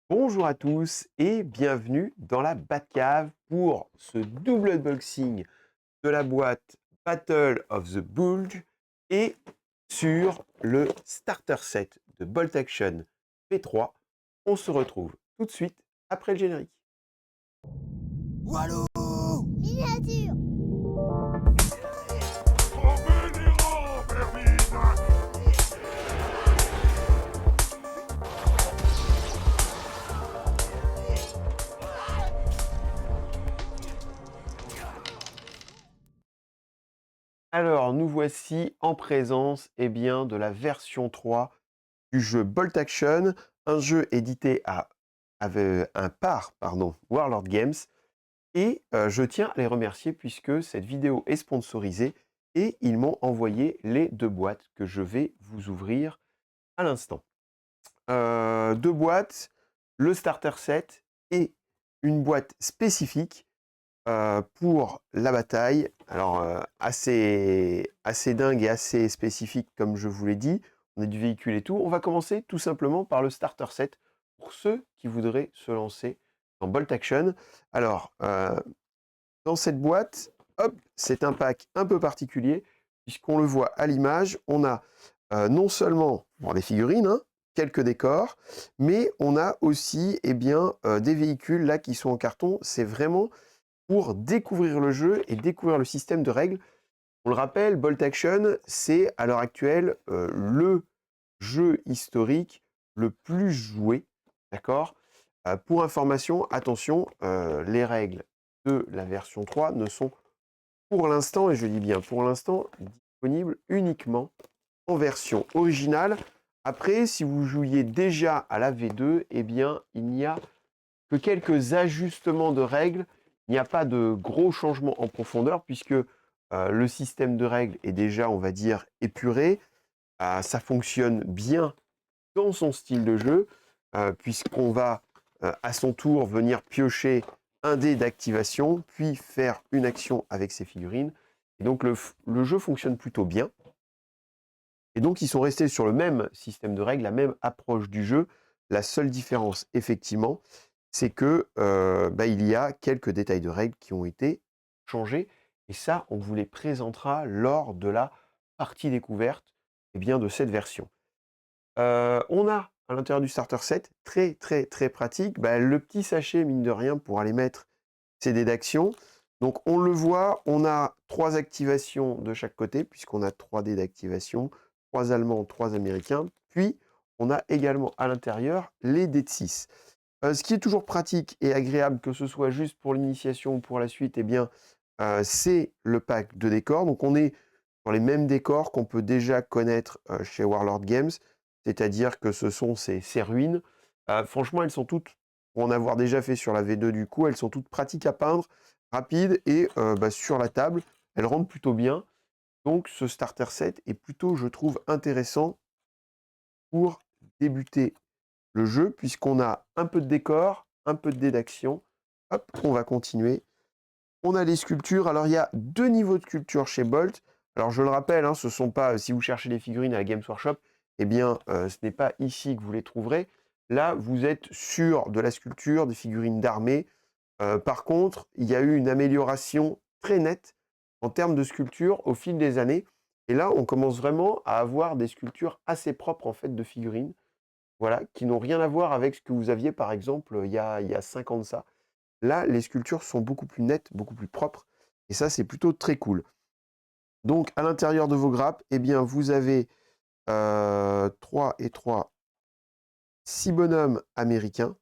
Bonjour à tous et bienvenue dans la Batcave pour ce double unboxing de la boîte Battle of the Bulge et sur le starter set de Bolt Action V3. On se retrouve tout de suite après le générique. Walou Miniature. Alors nous voici en présence de la version 3 du jeu Bolt Action, un jeu édité par Warlord Games. Et je tiens à les remercier puisque cette vidéo est sponsorisée et ils m'ont envoyé les 2 boîtes que je vais vous ouvrir à l'instant. 2 boîtes, le starter set et une boîte spécifique, pour la bataille. Alors, assez dingue et assez spécifique comme je vous l'ai dit. On a du véhicule et tout. On va commencer tout simplement par le starter set pour ceux qui voudraient se lancer dans Bolt Action. Alors, dans cette boîte, hop, c'est un pack un peu particulier, puisqu'on le voit à l'image, on a non seulement les figurines, hein, quelques décors, mais on a aussi des véhicules là qui sont en carton. C'est vraiment pour découvrir le jeu et découvrir le système de règles. On le rappelle, Bolt Action, c'est à l'heure actuelle le jeu historique le plus joué, d'accord. Pour information, attention, les règles de la version 3 ne sont pour l'instant, et je dis bien pour l'instant, disponibles uniquement en version originale. Après, si vous jouiez déjà à la V2, eh bien, il n'y a que quelques ajustements de règles. Il n'y a pas de gros changements en profondeur puisque le système de règles est déjà, on va dire, épuré. Ça fonctionne bien dans son style de jeu, puisqu'on va à son tour venir piocher un dé d'activation, puis faire une action avec ses figurines. Et donc le jeu fonctionne plutôt bien. Et donc ils sont restés sur le même système de règles, la même approche du jeu. La seule différence, effectivement, c'est que il y a quelques détails de règles qui ont été changés. Et ça, on vous les présentera lors de la partie découverte de cette version. On a à l'intérieur du starter set, très très très pratique, le petit sachet mine de rien pour aller mettre ses dés d'action. Donc on le voit, on a 3 activations de chaque côté, puisqu'on a 3 dés d'activation, 3 allemands, 3 américains. Puis on a également à l'intérieur les dés de 6. Ce qui est toujours pratique et agréable, que ce soit juste pour l'initiation ou pour la suite, c'est le pack de décors. Donc on est sur les mêmes décors qu'on peut déjà connaître chez Warlord Games, c'est-à-dire que ce sont ces ruines. Franchement, elles sont toutes, pour en avoir déjà fait sur la V2 du coup, elles sont toutes pratiques à peindre, rapides et sur la table, elles rendent plutôt bien. Donc ce starter set est plutôt, je trouve, intéressant pour débuter le jeu, puisqu'on a un peu de décor, un peu de dés d'action. Hop, on va continuer. On a les sculptures. Alors, il y a 2 niveaux de sculptures chez Bolt. Alors, je le rappelle, hein, ce sont pas, si vous cherchez des figurines à la Games Workshop, ce n'est pas ici que vous les trouverez. Là, vous êtes sur de la sculpture, des figurines d'armée. Par contre, il y a eu une amélioration très nette en termes de sculpture au fil des années. Et là, on commence vraiment à avoir des sculptures assez propres en fait de figurines. Voilà, qui n'ont rien à voir avec ce que vous aviez, par exemple, il y a 5 ans de ça. Là, les sculptures sont beaucoup plus nettes, beaucoup plus propres, et ça, c'est plutôt très cool. Donc, à l'intérieur de vos grappes, vous avez 3 et 3, 6 bonhommes américains.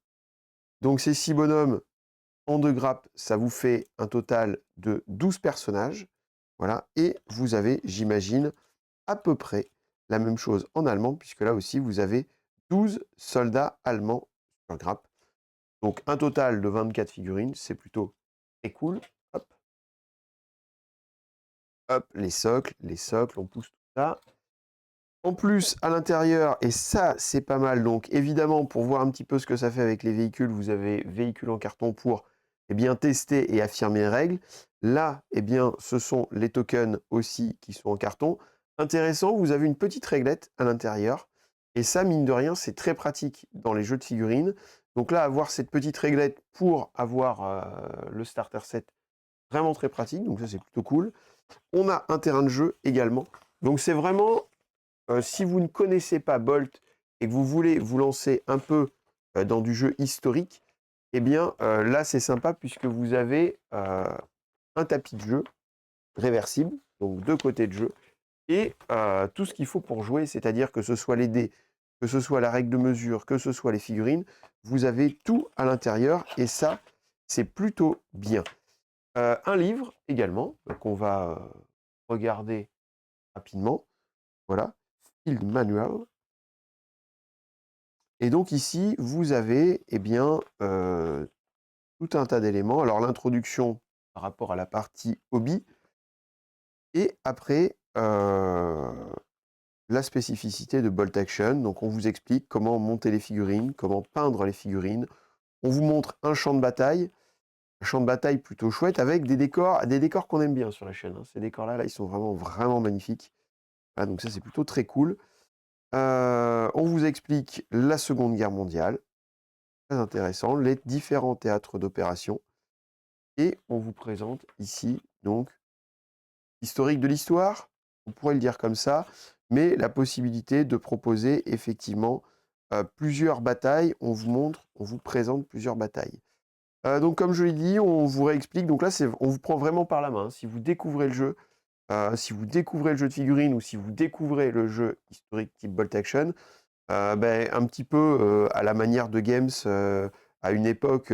Donc, ces 6 bonhommes en 2 grappes, ça vous fait un total de 12 personnages. Voilà, et vous avez, j'imagine, à peu près la même chose en allemand, puisque là aussi, vous avez 12 soldats allemands sur grappe. Donc un total de 24 figurines, c'est plutôt très cool. Hop, hop, les socles, on pousse tout ça. En plus, à l'intérieur, et ça c'est pas mal, donc évidemment pour voir un petit peu ce que ça fait avec les véhicules, vous avez véhicules en carton pour tester et affirmer les règles. Là, ce sont les tokens aussi qui sont en carton. Intéressant, vous avez une petite réglette à l'intérieur. Et ça, mine de rien, c'est très pratique dans les jeux de figurines. Donc là, avoir cette petite réglette pour avoir le starter set, vraiment très pratique, donc ça c'est plutôt cool. On a un terrain de jeu également. Donc c'est vraiment, si vous ne connaissez pas Bolt et que vous voulez vous lancer un peu dans du jeu historique, eh bien là c'est sympa puisque vous avez un tapis de jeu réversible, donc 2 côtés de jeu, et tout ce qu'il faut pour jouer, c'est-à-dire que ce soit les dés, que ce soit la règle de mesure, que ce soit les figurines, vous avez tout à l'intérieur et ça, c'est plutôt bien. Un livre également, qu'on va regarder rapidement. Voilà, Field Manual. Et donc ici, vous avez eh bien, tout un tas d'éléments. Alors l'introduction par rapport à la partie hobby, et après, la spécificité de Bolt Action. Donc on vous explique comment monter les figurines, comment peindre les figurines. On vous montre un champ de bataille plutôt chouette avec des décors qu'on aime bien sur la chaîne, hein. Ces décors-là, ils sont vraiment, vraiment magnifiques. Voilà, donc ça, c'est plutôt très cool. On vous explique la Seconde Guerre mondiale, très intéressant, les différents théâtres d'opération. Et on vous présente ici, donc, historique de l'histoire, on pourrait le dire comme ça, mais la possibilité de proposer effectivement plusieurs batailles. On vous montre, on vous présente plusieurs batailles. Donc comme je l'ai dit, on vous réexplique. Donc là, on vous prend vraiment par la main. Si vous découvrez le jeu, si vous découvrez le jeu de figurines ou si vous découvrez le jeu historique type Bolt Action, ben, un petit peu à la manière de Games, à une époque,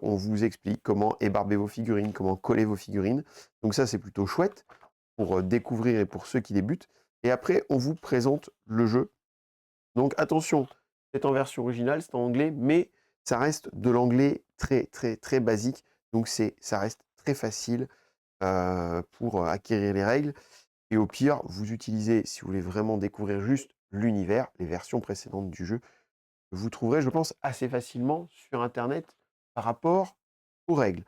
on vous explique comment ébarber vos figurines, comment coller vos figurines. Donc ça, c'est plutôt chouette pour découvrir et pour ceux qui débutent. Et après, on vous présente le jeu. Donc attention, c'est en version originale, c'est en anglais, mais ça reste de l'anglais très, très, très basique. Donc ça reste très facile pour acquérir les règles. Et au pire, vous utilisez, si vous voulez vraiment découvrir juste l'univers, les versions précédentes du jeu, vous trouverez, je pense, assez facilement sur Internet par rapport aux règles.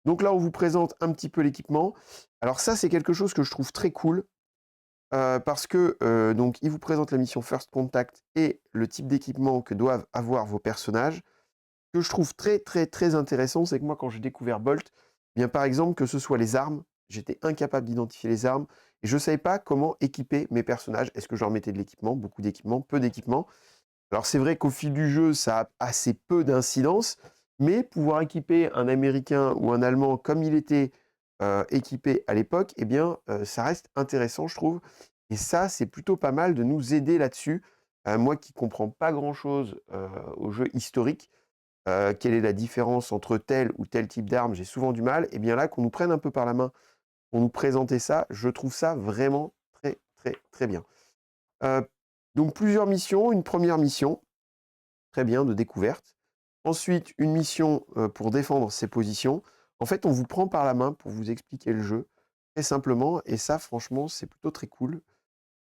Donc là, on vous présente un petit peu l'équipement. Alors ça, c'est quelque chose que je trouve très cool. Parce que donc il vous présente la mission First Contact et le type d'équipement que doivent avoir vos personnages. Ce que je trouve très, très, très intéressant, c'est que moi, quand j'ai découvert Bolt, bien par exemple, que ce soit les armes, j'étais incapable d'identifier les armes et je ne savais pas comment équiper mes personnages. Est-ce que je leur mettais de l'équipement, beaucoup d'équipement, peu d'équipement? Alors c'est vrai qu'au fil du jeu, ça a assez peu d'incidence, mais pouvoir équiper un Américain ou un Allemand comme il était équipé à l'époque, eh bien, ça reste intéressant, je trouve. Et ça, c'est plutôt pas mal de nous aider là-dessus. Moi qui comprends pas grand-chose au jeu historique, quelle est la différence entre tel ou tel type d'arme, j'ai souvent du mal. Et bien là, qu'on nous prenne un peu par la main pour nous présenter ça, je trouve ça vraiment très, très, très bien. Heu, donc plusieurs missions, une première mission, très bien, de découverte. Ensuite, une mission, pour défendre ses positions. En fait, on vous prend par la main pour vous expliquer le jeu, très simplement et ça franchement, c'est plutôt très cool.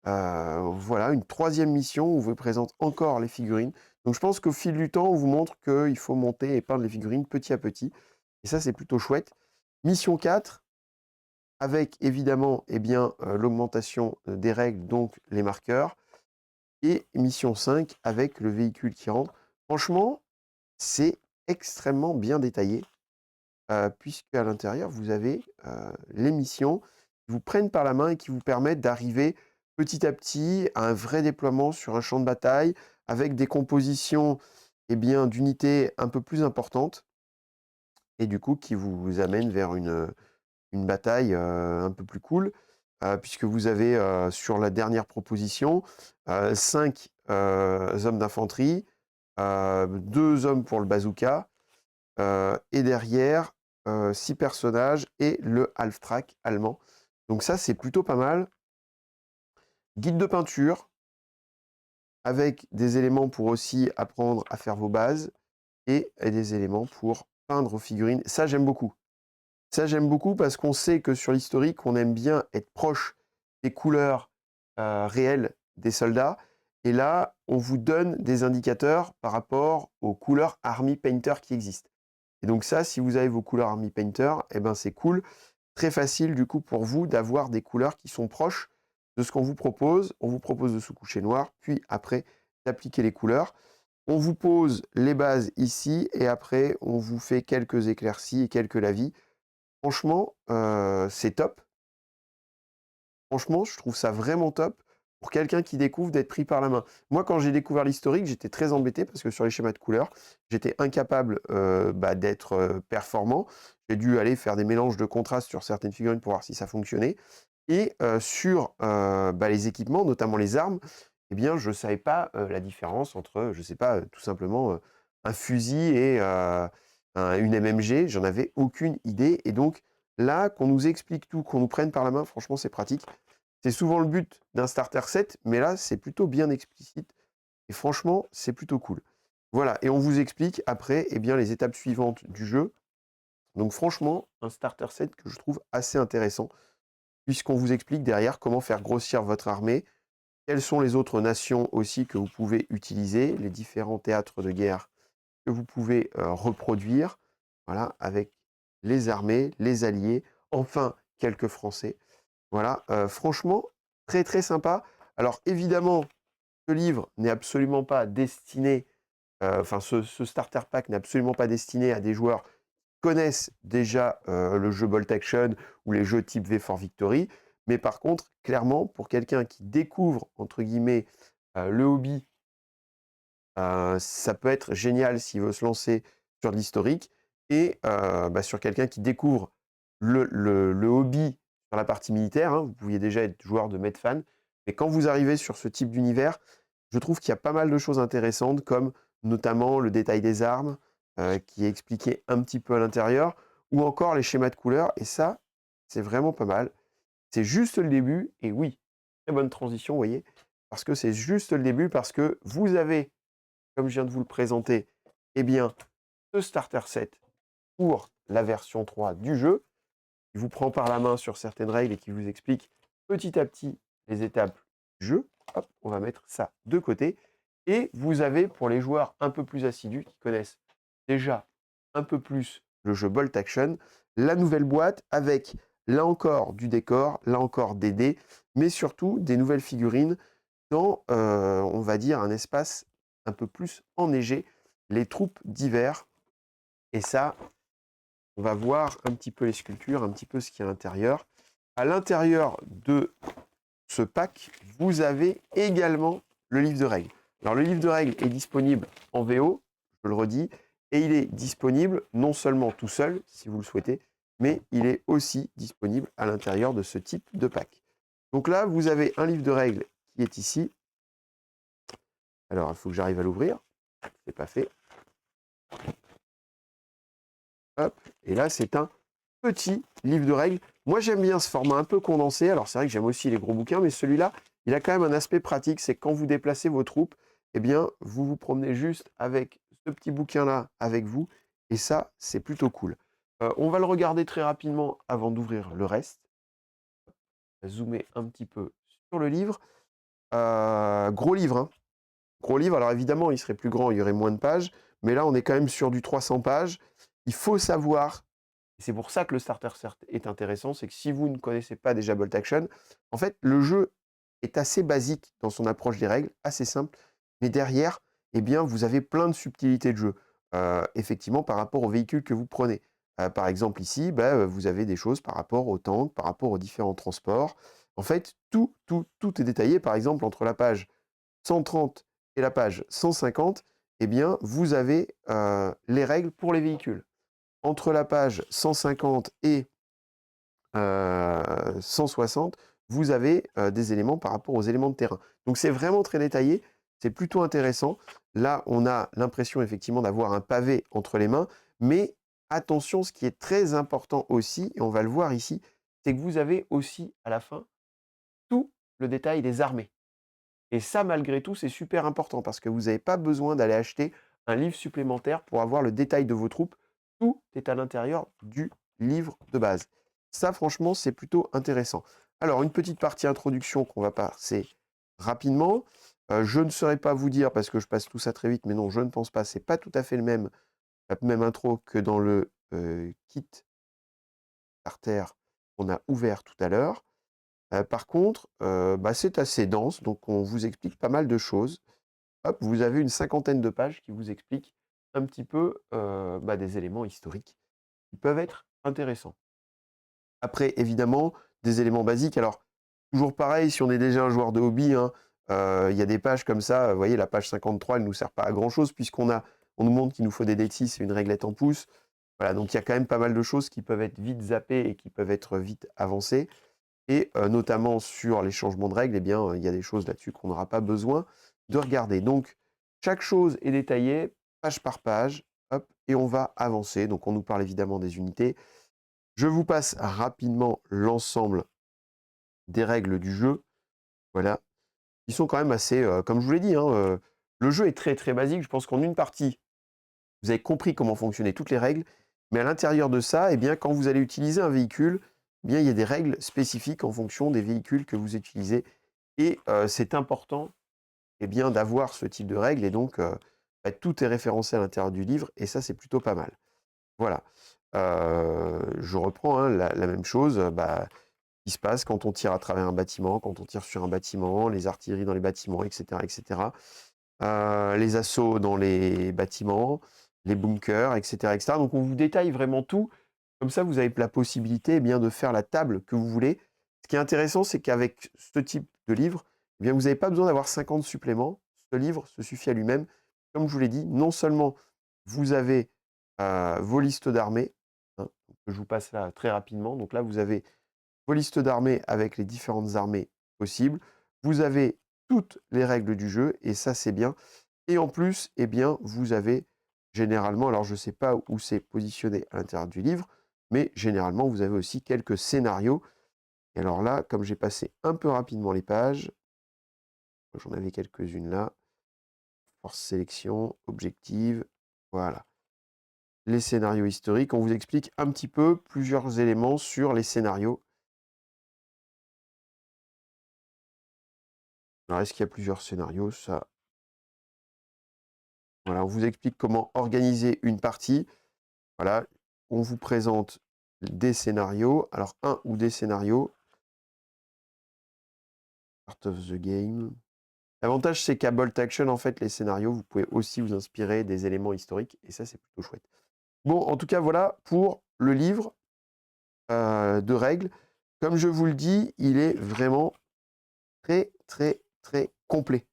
Voilà, une troisième mission où on vous présente encore les figurines. Donc je pense qu'au fil du temps, on vous montre qu'il faut monter et peindre les figurines petit à petit et ça, c'est plutôt chouette. Mission 4 avec évidemment, eh bien, l'augmentation, des règles, donc les marqueurs. Et mission 5 avec le véhicule qui rentre. Franchement, c'est extrêmement bien détaillé, puisqu'à l'intérieur, vous avez les missions qui vous prennent par la main et qui vous permettent d'arriver petit à petit à un vrai déploiement sur un champ de bataille, avec des compositions eh bien, d'unités un peu plus importantes, et du coup qui vous amènent vers une bataille un peu plus cool, puisque vous avez sur la dernière proposition 5 hommes d'infanterie, 2 hommes pour le bazooka, et derrière 6 personnages et le half-track allemand. Donc ça, c'est plutôt pas mal. Guide de peinture, avec des éléments pour aussi apprendre à faire vos bases, et des éléments pour peindre vos figurines. Ça, j'aime beaucoup. Ça, j'aime beaucoup parce qu'on sait que sur l'historique, on aime bien être proche des couleurs réelles des soldats. Et là, on vous donne des indicateurs par rapport aux couleurs Army Painter qui existent. Et donc ça, si vous avez vos couleurs Army Painter, eh ben c'est cool. Très facile du coup pour vous d'avoir des couleurs qui sont proches de ce qu'on vous propose. On vous propose de sous-coucher noir, puis après d'appliquer les couleurs. On vous pose les bases ici et après on vous fait quelques éclaircies et quelques lavis. Franchement, c'est top. Franchement, je trouve ça vraiment top pour quelqu'un qui découvre d'être pris par la main. Moi, quand j'ai découvert l'historique, j'étais très embêté parce que sur les schémas de couleurs, j'étais incapable, d'être, performant. J'ai dû aller faire des mélanges de contrastes sur certaines figurines pour voir si ça fonctionnait et sur, les équipements, notamment les armes, eh bien, je ne savais pas, la différence entre, je sais pas, tout simplement, un fusil et une MMG. J'en avais aucune idée et donc là, qu'on nous explique tout, qu'on nous prenne par la main, franchement, c'est pratique. C'est souvent le but d'un starter set, mais là, c'est plutôt bien explicite et franchement, c'est plutôt cool. Voilà, et on vous explique après, eh bien, les étapes suivantes du jeu. Donc franchement, un starter set que je trouve assez intéressant, puisqu'on vous explique derrière comment faire grossir votre armée, quelles sont les autres nations aussi que vous pouvez utiliser, les différents théâtres de guerre que vous pouvez reproduire, voilà, avec les armées, les alliés, enfin quelques Français. Voilà, franchement, très, très sympa. Alors évidemment, ce livre n'est absolument pas destiné, enfin ce starter pack n'est absolument pas destiné à des joueurs qui connaissent déjà, le jeu Bolt Action ou les jeux type V for Victory. Mais par contre, clairement, pour quelqu'un qui «découvre» entre guillemets, le hobby, ça peut être génial s'il veut se lancer sur de l'historique et sur quelqu'un qui découvre le hobby sur la partie militaire, hein. Vous pouviez déjà être joueur de Medfan, mais quand vous arrivez sur ce type d'univers, je trouve qu'il y a pas mal de choses intéressantes comme notamment le détail des armes, qui est expliqué un petit peu à l'intérieur ou encore les schémas de couleurs et ça, c'est vraiment pas mal. C'est juste le début et oui, très bonne transition, vous voyez? Parce que c'est juste le début, parce que vous avez, comme je viens de vous le présenter, eh bien, ce starter set pour la version 3 du jeu, qui vous prend par la main sur certaines règles et qui vous explique petit à petit les étapes du jeu. Hop, on va mettre ça de côté. Et vous avez, pour les joueurs un peu plus assidus, qui connaissent déjà un peu plus le jeu Bolt Action, la nouvelle boîte avec, là encore, du décor, là encore des dés, mais surtout des nouvelles figurines dans, on va dire, un espace un peu plus enneigé, les troupes d'hiver. Et ça, on va voir un petit peu les sculptures, un petit peu ce qu'il y a à l'intérieur. À l'intérieur de ce pack, vous avez également le livre de règles. Alors, le livre de règles est disponible en VO, je le redis, et il est disponible non seulement tout seul, si vous le souhaitez, mais il est aussi disponible à l'intérieur de ce type de pack. Donc là, vous avez un livre de règles qui est ici. Alors, il faut que j'arrive à l'ouvrir. C'est pas fait. Hop. Et là, c'est un petit livre de règles. Moi, j'aime bien ce format un peu condensé. Alors, c'est vrai que j'aime aussi les gros bouquins, mais celui-là, il a quand même un aspect pratique. C'est que quand vous déplacez vos troupes, eh bien, vous vous promenez juste avec ce petit bouquin-là avec vous. Et ça, c'est plutôt cool. On va le regarder très rapidement avant d'ouvrir le reste. On va zoomer un petit peu sur le livre. Gros livre, hein. Gros livre. Alors, évidemment, il serait plus grand, il y aurait moins de pages. Mais là, on est quand même sur du 300 pages. Il faut savoir. C'est pour ça que le starter cert est intéressant, c'est que si vous ne connaissez pas déjà Bolt Action, en fait, le jeu est assez basique dans son approche des règles, assez simple, mais derrière, eh bien, vous avez plein de subtilités de jeu, effectivement, par rapport aux véhicules que vous prenez. Par exemple, ici, vous avez des choses par rapport aux tanks, par rapport aux différents transports. En fait, tout est détaillé. Par exemple, entre la page 130 et la page 150, eh bien, vous avez les règles pour les véhicules. Entre la page 150 et 160, vous avez des éléments par rapport aux éléments de terrain. Donc c'est vraiment très détaillé, c'est plutôt intéressant. Là, on a l'impression effectivement d'avoir un pavé entre les mains, mais attention, ce qui est très important aussi, et on va le voir ici, c'est que vous avez aussi à la fin tout le détail des armées. Et ça, malgré tout, c'est super important parce que vous n'avez pas besoin d'aller acheter un livre supplémentaire pour avoir le détail de vos troupes. Tout est à l'intérieur du livre de base. Ça, franchement, c'est plutôt intéressant. Alors, une petite partie introduction qu'on va passer rapidement. Je ne saurais pas vous dire parce que je passe tout ça très vite, mais non, je ne pense pas. C'est pas tout à fait la même intro que dans le kit starter qu'on a ouvert tout à l'heure. Par contre, c'est assez dense, donc on vous explique pas mal de choses. hop, vous avez une cinquantaine de pages qui vous expliquent un petit peu, des éléments historiques qui peuvent être intéressants. Après, évidemment, des éléments basiques. Alors, toujours pareil, si on est déjà un joueur de hobby, hein, il y a des pages comme ça, vous voyez, la page 53, elle ne nous sert pas à grand-chose on nous montre qu'il nous faut des D6 et une réglette en pouces. Voilà, donc il y a quand même pas mal de choses qui peuvent être vite zappées et qui peuvent être vite avancées. Et notamment sur les changements de règles, eh bien, il y a des choses là-dessus qu'on n'aura pas besoin de regarder. Donc, chaque chose est détaillée, page par page, hop, et on va avancer. Donc, on nous parle évidemment des unités. Je vous passe rapidement l'ensemble des règles du jeu. Voilà. Ils sont quand même assez, comme je vous l'ai dit, hein, le jeu est très très basique. Je pense qu'en une partie, vous avez compris comment fonctionnaient toutes les règles. Mais à l'intérieur de ça, eh bien, quand vous allez utiliser un véhicule, eh bien, il y a des règles spécifiques en fonction des véhicules que vous utilisez. Et c'est important eh bien, d'avoir ce type de règles. Et donc, tout est référencé à l'intérieur du livre. Et ça, c'est plutôt pas mal. Voilà. Je reprends hein, la même chose. Qui se passe quand on tire à travers un bâtiment, quand on tire sur un bâtiment, les artilleries dans les bâtiments, etc. etc. Les assauts dans les bâtiments, les bunkers, etc., etc. Donc on vous détaille vraiment tout. Comme ça, vous avez la possibilité eh bien, de faire la table que vous voulez. Ce qui est intéressant, c'est qu'avec ce type de livre, eh bien, vous n'avez pas besoin d'avoir 50 suppléments. Ce livre se suffit à lui-même. Comme je vous l'ai dit, non seulement vous avez vos listes d'armées, hein, que je vous passe là très rapidement. Donc là, vous avez vos listes d'armées avec les différentes armées possibles. Vous avez toutes les règles du jeu, et ça, c'est bien. Et en plus, eh bien, vous avez généralement, alors je ne sais pas où c'est positionné à l'intérieur du livre, mais généralement, vous avez aussi quelques scénarios. Et alors là, comme j'ai passé un peu rapidement les pages, j'en avais quelques-unes là, force sélection, objective, voilà. Les scénarios historiques, on vous explique un petit peu plusieurs éléments sur les scénarios. Alors, est-ce qu'il y a plusieurs scénarios? Ça, voilà, on vous explique comment organiser une partie. Voilà, on vous présente des scénarios. Alors, un ou des scénarios. Part of the game. L'avantage, c'est qu'à Bolt Action, en fait, les scénarios, vous pouvez aussi vous inspirer des éléments historiques. Et ça, c'est plutôt chouette. Bon, en tout cas, voilà pour le livre de règles. Comme je vous le dis, il est vraiment très, très, très complet.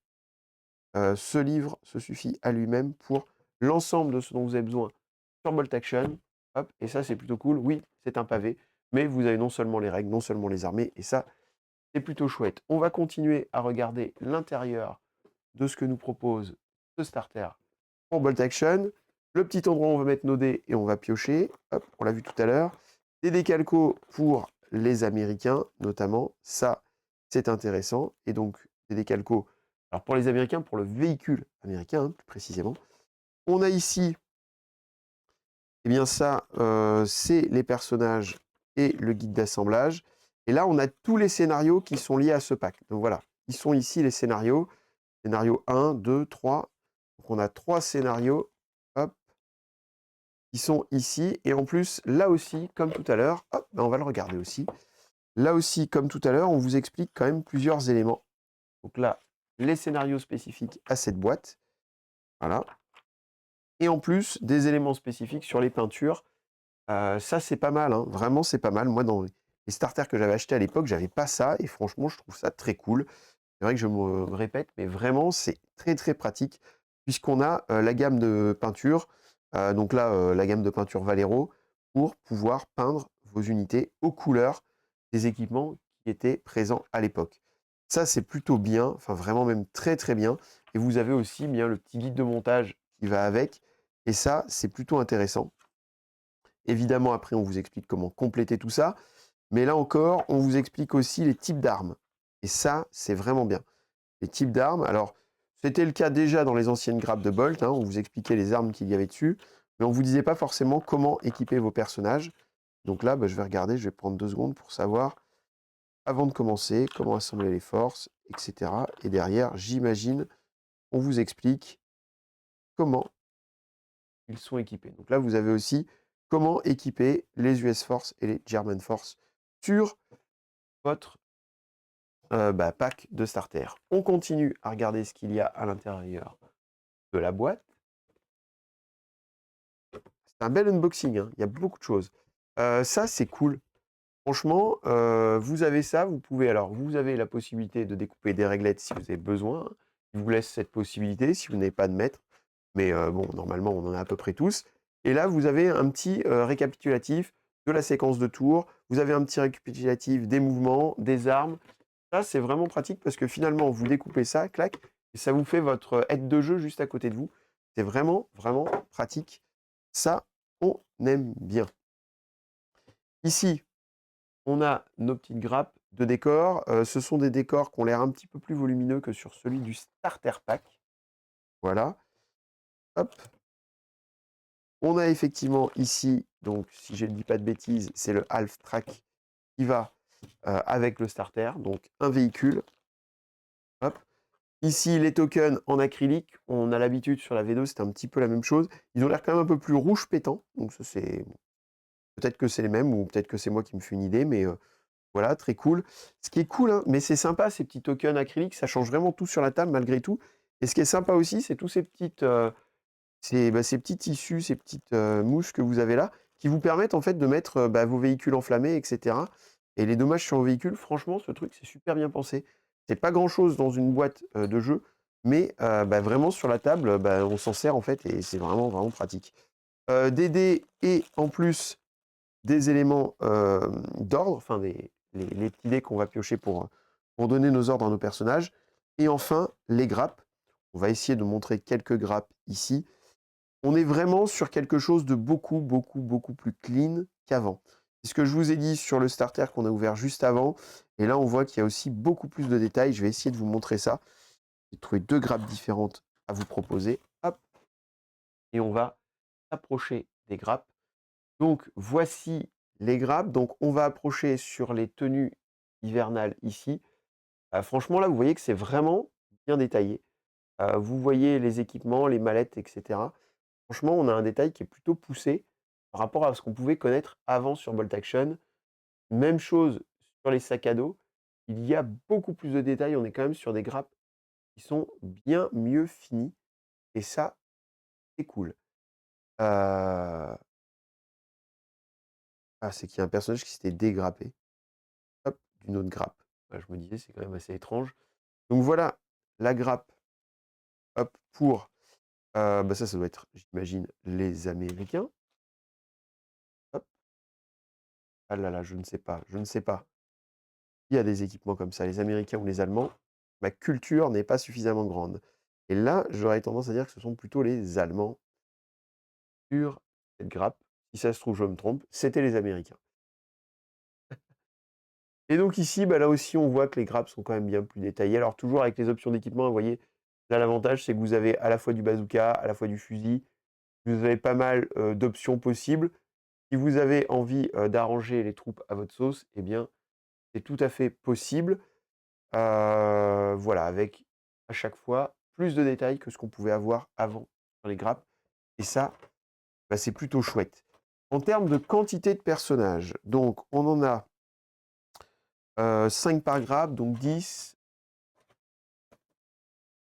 Ce livre se suffit à lui-même pour l'ensemble de ce dont vous avez besoin sur Bolt Action. Hop, et ça, c'est plutôt cool. Oui, c'est un pavé, mais vous avez non seulement les règles, non seulement les armées, et ça, c'est plutôt chouette. On va continuer à regarder l'intérieur de ce que nous propose ce starter pour Bolt Action. Le petit endroit où on va mettre nos dés et on va piocher. Hop, on l'a vu tout à l'heure. Des décalcos pour les Américains, notamment. Ça, c'est intéressant. Et donc, des décalcos, alors pour les Américains, pour le véhicule américain, hein, plus précisément. On a ici, eh bien ça, c'est les personnages et le guide d'assemblage. Et là, on a tous les scénarios qui sont liés à ce pack. Donc voilà, ils sont ici les scénarios. Scénario 1, 2, 3. Donc on a 3 scénarios, hop, qui sont ici. Et en plus, là aussi, comme tout à l'heure, hop, on va le regarder aussi. Là aussi, comme tout à l'heure, on vous explique quand même plusieurs éléments. Donc là, les scénarios spécifiques à cette boîte. Voilà. Et en plus, des éléments spécifiques sur les peintures. Ça, c'est pas mal, hein. Vraiment, c'est pas mal. Moi, dans les starters que j'avais achetés à l'époque, j'avais pas ça. Et franchement, je trouve ça très cool. C'est vrai que je me répète, mais vraiment, c'est très, très pratique. Puisqu'on a la gamme de peinture. Donc là, la gamme de peinture Valero. Pour pouvoir peindre vos unités aux couleurs des équipements qui étaient présents à l'époque. Ça, c'est plutôt bien. Enfin, vraiment même très, très bien. Et vous avez aussi bien le petit guide de montage qui va avec. Et ça, c'est plutôt intéressant. Évidemment, après, on vous explique comment compléter tout ça. Mais là encore, on vous explique aussi les types d'armes. Et ça, c'est vraiment bien. Les types d'armes, alors, c'était le cas déjà dans les anciennes grappes de Bolt. Hein, on vous expliquait les armes qu'il y avait dessus. Mais on ne vous disait pas forcément comment équiper vos personnages. Donc là, je vais regarder, je vais prendre 2 secondes pour savoir, avant de commencer, comment assembler les forces, etc. Et derrière, j'imagine, on vous explique comment ils sont équipés. Donc là, vous avez aussi comment équiper les US Force et les German Force sur votre pack de starter. On continue à regarder ce qu'il y a à l'intérieur de la boîte. C'est un bel unboxing, hein, il y a beaucoup de choses. Ça, c'est cool. Franchement, vous avez ça, vous avez la possibilité de découper des réglettes si vous avez besoin. Il vous laisse cette possibilité si vous n'avez pas de mètre. Mais bon, normalement, on en a à peu près tous. Et là, vous avez un petit récapitulatif de la séquence de tours. Vous avez un petit récapitulatif des mouvements, des armes. Ça, c'est vraiment pratique parce que finalement, vous découpez ça, clac, et ça vous fait votre aide de jeu juste à côté de vous. C'est vraiment, vraiment pratique. Ça, on aime bien. Ici, on a nos petites grappes de décors. Ce sont des décors qui ont l'air un petit peu plus volumineux que sur celui du Starter Pack. Voilà. Hop. On a effectivement ici, donc si je ne dis pas de bêtises, c'est le Half Track qui va avec le starter, donc un véhicule. Hop. Ici, les tokens en acrylique, on a l'habitude sur la V2, c'est un petit peu la même chose. Ils ont l'air quand même un peu plus rouge pétant, donc ça c'est peut-être que c'est les mêmes ou peut-être que c'est moi qui me fais une idée, mais voilà, très cool. Ce qui est cool, hein, mais c'est sympa ces petits tokens acryliques, ça change vraiment tout sur la table malgré tout. Et ce qui est sympa aussi, c'est tous ces petites ces petits tissus, ces petites mouches que vous avez là, qui vous permettent en fait de mettre vos véhicules enflammés, etc. Et les dommages sur vos véhicules, franchement, ce truc, c'est super bien pensé. C'est pas grand-chose dans une boîte de jeu, mais vraiment sur la table, on s'en sert en fait et c'est vraiment, vraiment pratique. Des dés et en plus des éléments d'ordre, enfin les petits dés qu'on va piocher pour donner nos ordres à nos personnages. Et enfin, les grappes. On va essayer de montrer quelques grappes ici. On est vraiment sur quelque chose de beaucoup, beaucoup, beaucoup plus clean qu'avant. C'est ce que je vous ai dit sur le starter qu'on a ouvert juste avant. Et là, on voit qu'il y a aussi beaucoup plus de détails. Je vais essayer de vous montrer ça. J'ai trouvé deux grappes différentes à vous proposer. Hop. Et on va approcher des grappes. Donc, voici les grappes. Donc, on va approcher sur les tenues hivernales ici. Franchement, là, vous voyez que c'est vraiment bien détaillé. Vous voyez les équipements, les mallettes, etc. Franchement, on a un détail qui est plutôt poussé par rapport à ce qu'on pouvait connaître avant sur Bolt Action. Même chose sur les sacs à dos. Il y a beaucoup plus de détails. On est quand même sur des grappes qui sont bien mieux finies. Et ça, c'est cool. Euh, Ah, c'est qu'il y a un personnage qui s'était dégrappé. Hop, d'une autre grappe. Je me disais, c'est quand même assez étrange. Donc voilà la grappe. Hop, pour. Ça doit être, j'imagine, les Américains. Hop. Ah là là, je ne sais pas. Je ne sais pas. Il y a des équipements comme ça, les Américains ou les Allemands. Ma culture n'est pas suffisamment grande. Et là, j'aurais tendance à dire que ce sont plutôt les Allemands sur cette grappe. Si ça se trouve, je me trompe. C'était les Américains. Et donc ici, là aussi, on voit que les grappes sont quand même bien plus détaillées. Alors toujours avec les options d'équipement, vous voyez, là l'avantage, c'est que vous avez à la fois du bazooka, à la fois du fusil. Vous avez pas mal d'options possibles. Si vous avez envie d'arranger les troupes à votre sauce, eh bien, c'est tout à fait possible. Voilà, avec à chaque fois plus de détails que ce qu'on pouvait avoir avant sur les grappes. Et ça, c'est plutôt chouette. En termes de quantité de personnages, donc on en a 5 par grappe, donc 10.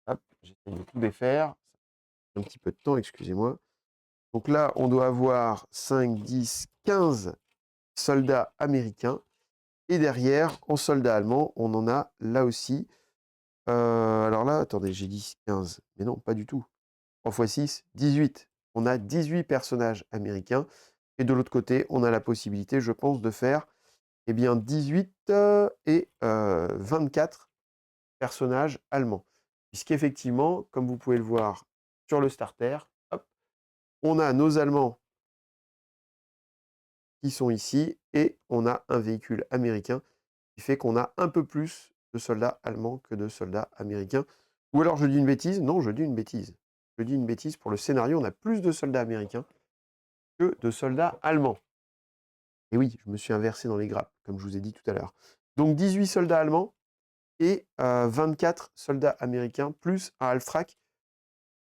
Hop, j'essaie de tout défaire. Ça prend un petit peu de temps, excusez-moi. Donc là, on doit avoir 5, 10, 15 soldats américains. Et derrière, en soldats allemands, on en a là aussi. Alors là, attendez, j'ai dit 15. Mais non, pas du tout. 3 x 6, 18. On a 18 personnages américains. Et de l'autre côté, on a la possibilité, je pense, de faire 18 et 24 personnages allemands. Puisqu'effectivement, comme vous pouvez le voir sur le starter, hop, on a nos Allemands qui sont ici et on a un véhicule américain qui fait qu'on a un peu plus de soldats allemands que de soldats américains. Ou alors je dis une bêtise? Non, je dis une bêtise. Je dis une bêtise, pour le scénario, on a plus de soldats américains que de soldats allemands. Et oui, je me suis inversé dans les grappes, comme je vous ai dit tout à l'heure. Donc 18 soldats allemands et 24 soldats américains, plus un half-track.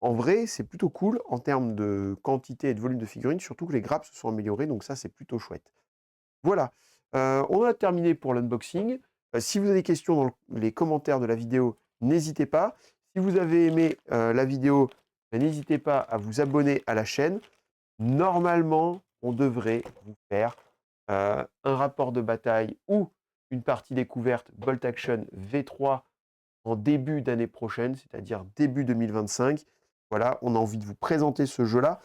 En vrai, c'est plutôt cool en termes de quantité et de volume de figurines, surtout que les grappes se sont améliorées, donc ça, c'est plutôt chouette. Voilà, on a terminé pour l'unboxing. Si vous avez des questions dans les commentaires de la vidéo, n'hésitez pas. Si vous avez aimé la vidéo, bah, n'hésitez pas à vous abonner à la chaîne. Normalement, on devrait vous faire, un rapport de bataille ou une partie découverte Bolt Action V3 en début d'année prochaine, c'est-à-dire début 2025. Voilà, on a envie de vous présenter ce jeu-là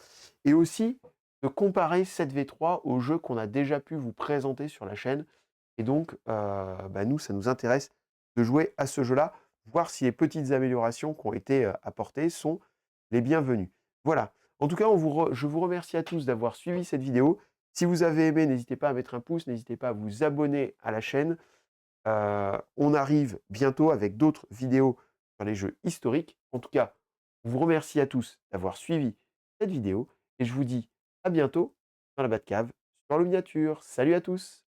et aussi de comparer cette V3 aux jeux qu'on a déjà pu vous présenter sur la chaîne et donc bah, nous, ça nous intéresse de jouer à ce jeu-là, voir si les petites améliorations qui ont été, apportées sont les bienvenues. Voilà. En tout cas, je vous remercie à tous d'avoir suivi cette vidéo. Si vous avez aimé, n'hésitez pas à mettre un pouce, n'hésitez pas à vous abonner à la chaîne. On arrive bientôt avec d'autres vidéos sur les jeux historiques. En tout cas, je vous remercie à tous d'avoir suivi cette vidéo et je vous dis à bientôt dans la Batcave sur le miniature. Salut à tous!